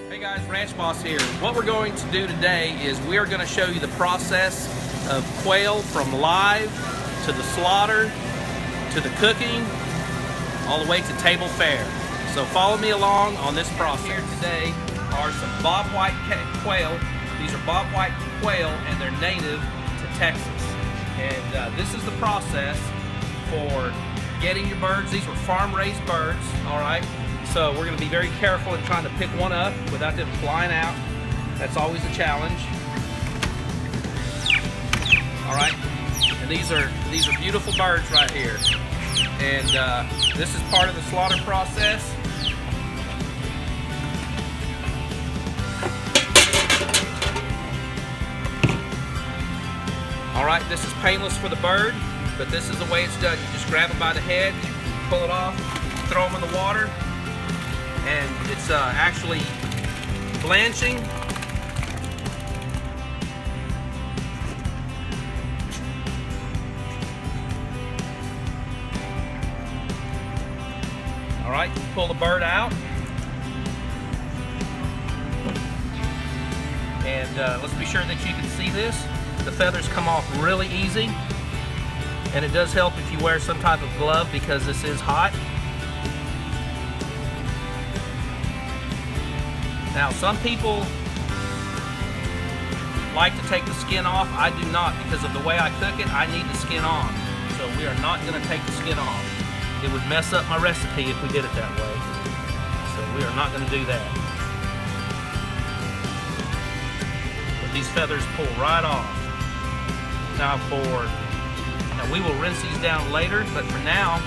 Hey guys, Ranch Boss here. What we're going to do today is we are going to show you the process of quail from live to the slaughter to the cooking all the way to table fare. So follow me along on this process. Here today are some bobwhite quail. These are bobwhite quail and they're native to Texas. And this is the process for getting your birds. These were farm-raised birds, all right? So we're going to be very careful in trying to pick one up without them flying out. That's always a challenge. All right, and these are beautiful birds right here. And this is part of the slaughter process. All right, this is painless for the bird, but this is the way it's done. You just grab it by the head, pull it off, throw them in the water, and it's actually blanching. All right, pull the bird out. And let's be sure that you can see this. The feathers come off really easy. And it does help if you wear some type of glove because this is hot. Now, some people like to take the skin off. I do not, because of the way I cook it, I need the skin on. So we are not going to take the skin off. It would mess up my recipe if we did it that way. So we are not going to do that. But these feathers pull right off. Now we will rinse these down later, but for now,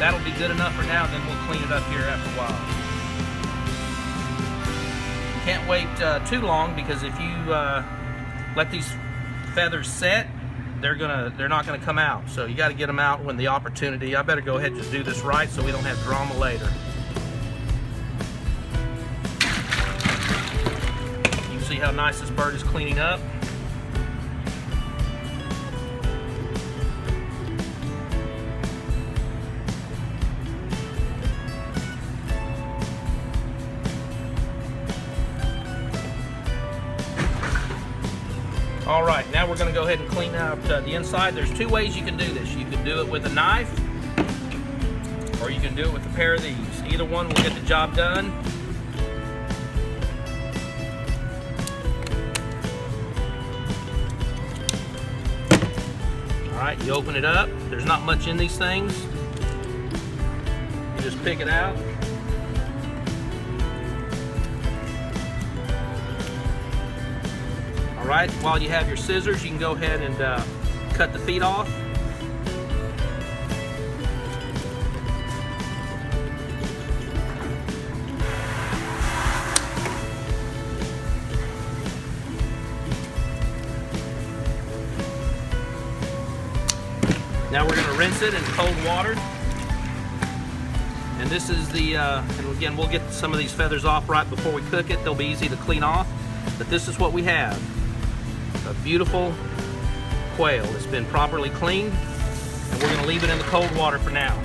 that'll be good enough for now, then we'll clean it up here after a while. Can't wait too long, because if you let these feathers set, they're not gonna come out. So you got to get them out when the opportunity. I better go ahead and just do this right so we don't have drama later. You can see how nice this bird is cleaning up. All right, now we're going to go ahead and clean out the inside. There's two ways you can do this. You can do it with a knife, or you can do it with a pair of these. Either one will get the job done. All right, you open it up. There's not much in these things. You just pick it out. Right, while you have your scissors, you can go ahead and cut the feet off. Now we're going to rinse it in cold water. And this is the, and again, we'll get some of these feathers off right before we cook it. They'll be easy to clean off. But this is what we have. A beautiful quail that's been properly cleaned, and we're going to leave it in the cold water for now.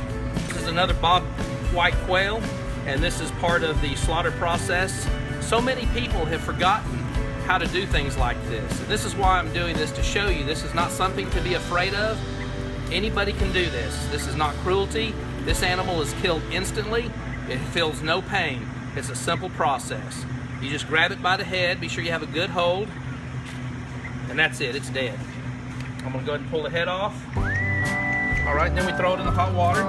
This is another bobwhite quail, and this is part of the slaughter process. So many people have forgotten how to do things like this. And this is why I'm doing this, to show you this is not something to be afraid of. Anybody can do this. This is not cruelty. This animal is killed instantly. It feels no pain. It's a simple process. You just grab it by the head, be sure you have a good hold, and that's it, it's dead. I'm gonna go ahead and pull the head off. All right, then we throw it in the hot water.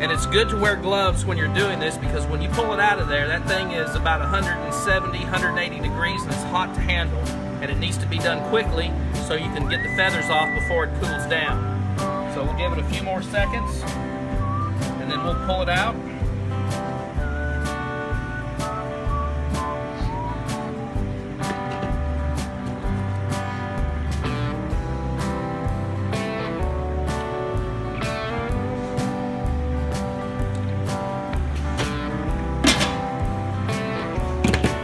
And it's good to wear gloves when you're doing this, because when you pull it out of there, that thing is about 170, 180 degrees, and it's hot to handle. And it needs to be done quickly so you can get the feathers off before it cools down. So we'll give it a few more seconds, and then we'll pull it out.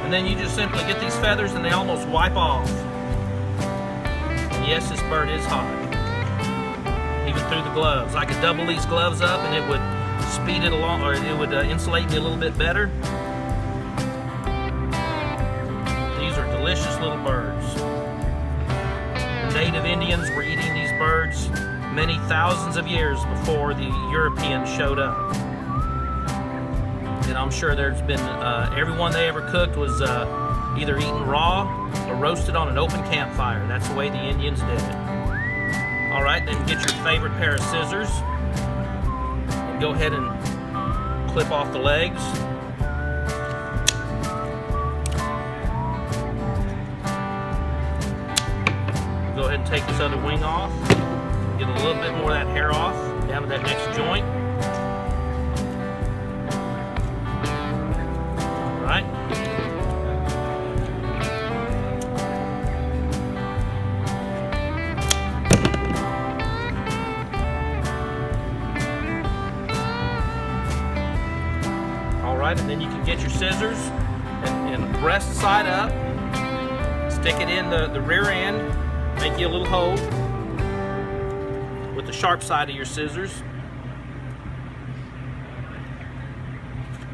And then you just simply get these feathers and they almost wipe off. And yes, this bird is hot, even through the gloves. I could double these gloves up and it would speed it along, or it would insulate me a little bit better. These are delicious little birds. The native Indians were eating these birds many thousands of years before the Europeans showed up. And I'm sure there's been, everyone they ever cooked was either eaten raw or roasted on an open campfire. That's the way the Indians did it. All right, then get your favorite pair of scissors and go ahead and clip off the legs. Go ahead and take this other wing off. Get a little bit more of that hair off down to that next joint. All right. And then you can get your scissors and breast side up, stick it in the rear end, make you a little hole with the sharp side of your scissors,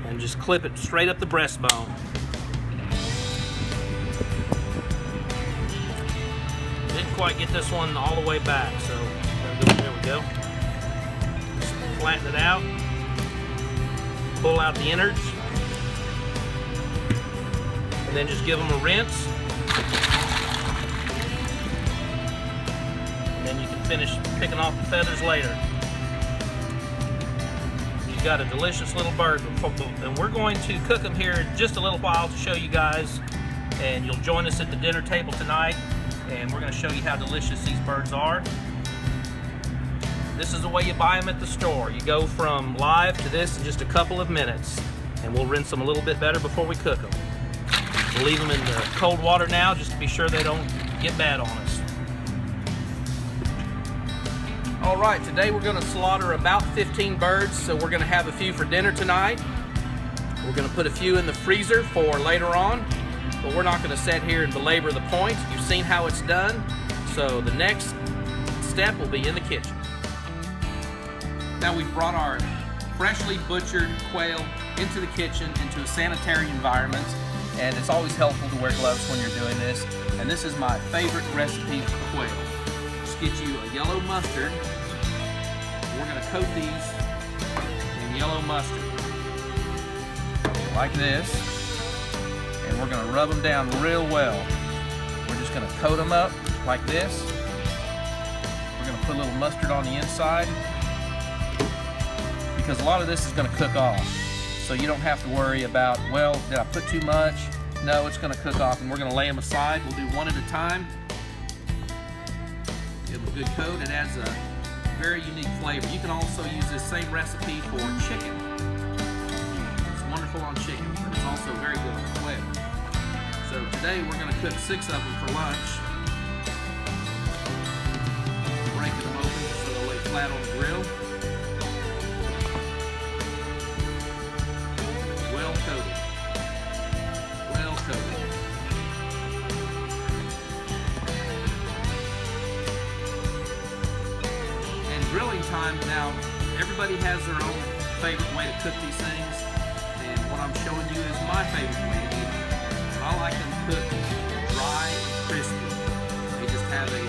and just clip it straight up the breastbone. Didn't quite get this one all the way back, so there we go. Just flatten it out. Pull out the innards, and then just give them a rinse. And then you can finish picking off the feathers later. You've got a delicious little bird, and we're going to cook them here in just a little while to show you guys, and you'll join us at the dinner table tonight, and we're going to show you how delicious these birds are. This is the way you buy them at the store. You go from live to this in just a couple of minutes, and we'll rinse them a little bit better before we cook them. We'll leave them in the cold water now just to be sure they don't get bad on us. All right, today we're going to slaughter about 15 birds, so we're going to have a few for dinner tonight. We're going to put a few in the freezer for later on, but we're not going to sit here and belabor the point. You've seen how it's done, so the next step will be in the kitchen. Now we've brought our freshly butchered quail into the kitchen, into a sanitary environment, and it's always helpful to wear gloves when you're doing this. And this is my favorite recipe for quail. Just get you a yellow mustard. We're going to coat these in yellow mustard, like this, and we're going to rub them down real well. We're just going to coat them up like this. We're going to put a little mustard on the inside, because a lot of this is going to cook off. So you don't have to worry about, well, did I put too much? No, it's going to cook off, and we're going to lay them aside. We'll do one at a time. Give them a good coat. It adds a very unique flavor. You can also use this same recipe for chicken. It's wonderful on chicken, but it's also very good on quail. So today we're going to cook 6 of them for lunch. Breaking them open so they'll lay flat on the grill. Well coated. Well coated. And grilling time, now everybody has their own favorite way to cook these things, and what I'm showing you is my favorite way to eat them. I like them cooked dry and crispy. They just have a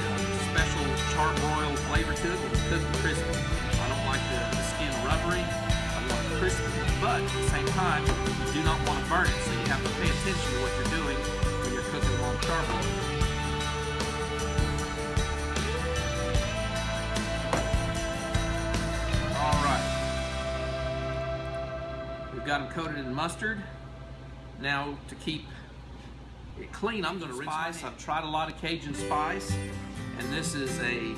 special charbroil flavor to it, but it's cooked crispy. I don't like the skin rubbery. I want it crispy. But at the same time, you do not want to burn it, so you have to pay attention to what you're doing when you're cooking them on charbroil. All right. We've got them coated in mustard. Now, to keep it clean, I'm going to rinse spice. I've tried a lot of Cajun spice, and this is a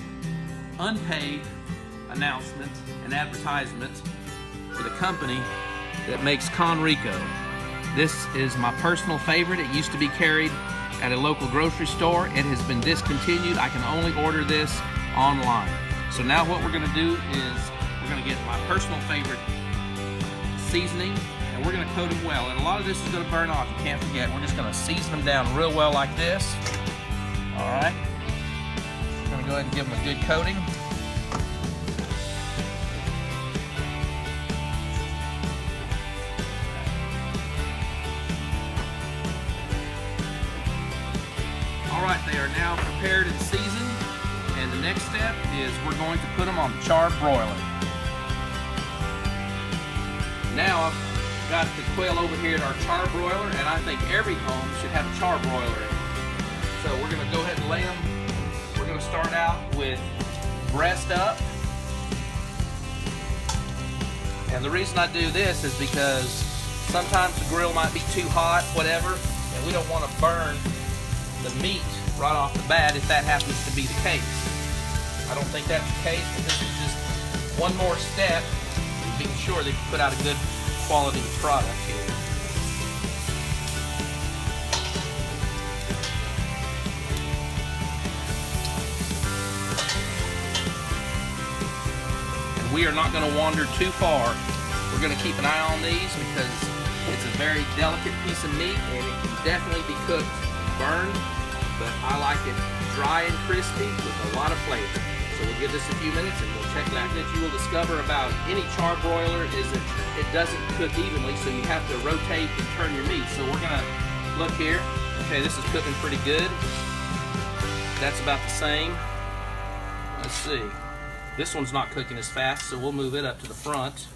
unpaid announcement, an advertisement for the company that makes Conrico. This is my personal favorite. It used to be carried at a local grocery store. It has been discontinued. I can only order this online. So now what we're going to do is we're going to get my personal favorite seasoning, and we're going to coat them well. And a lot of this is going to burn off. You can't forget. We're just going to season them down real well like this. All right. We're going to go ahead and give them a good coating. They are now prepared and seasoned, and the next step is we're going to put them on the char broiler. Now I've got the quail over here at our char broiler, and I think every home should have a char broiler in it. So we're going to go ahead and lay them. We're going to start out with breast up. And the reason I do this is because sometimes the grill might be too hot, whatever, and we don't want to burn the meat right off the bat if that happens to be the case. I don't think that's the case, but this is just one more step in being sure that you put out a good quality product here. And we are not going to wander too far. We're going to keep an eye on these because it's a very delicate piece of meat and it can definitely be cooked burned, but I like it dry and crispy with a lot of flavor. So we'll give this a few minutes and we'll check back. That you will discover about any char broiler is that it doesn't cook evenly, so you have to rotate and turn your meat. So we're gonna look here. Okay, this is cooking pretty good. That's about the same. Let's see. This one's not cooking as fast, so we'll move it up to the front.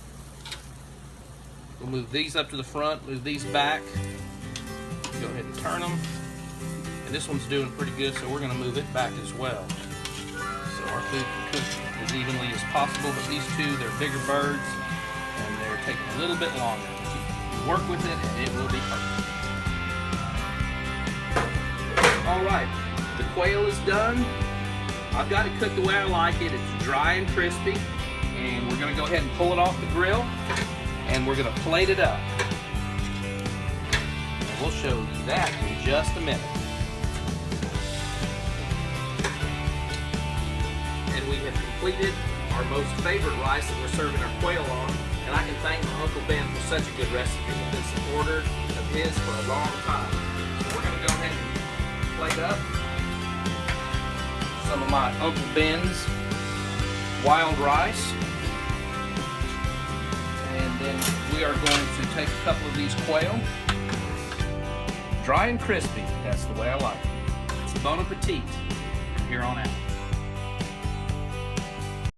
We'll move these up to the front, move these back. Go ahead and turn them. And this one's doing pretty good, so we're going to move it back as well. So our food can cook as evenly as possible, but these two, they're bigger birds, and they're taking a little bit longer. You work with it, and it will be perfect. All right, the quail is done. I've got it cooked the way I like it. It's dry and crispy, and we're going to go ahead and pull it off the grill, and we're going to plate it up. And we'll show you that in just a minute. And we have completed our most favorite rice that we're serving our quail on, and I can thank my Uncle Ben for such a good recipe. I've been supporter of his for a long time. So we're going to go ahead and plate up some of my Uncle Ben's wild rice. And then we are going to take a couple of these quail. Dry and crispy, that's the way I like it. It's bon appetit from here on out.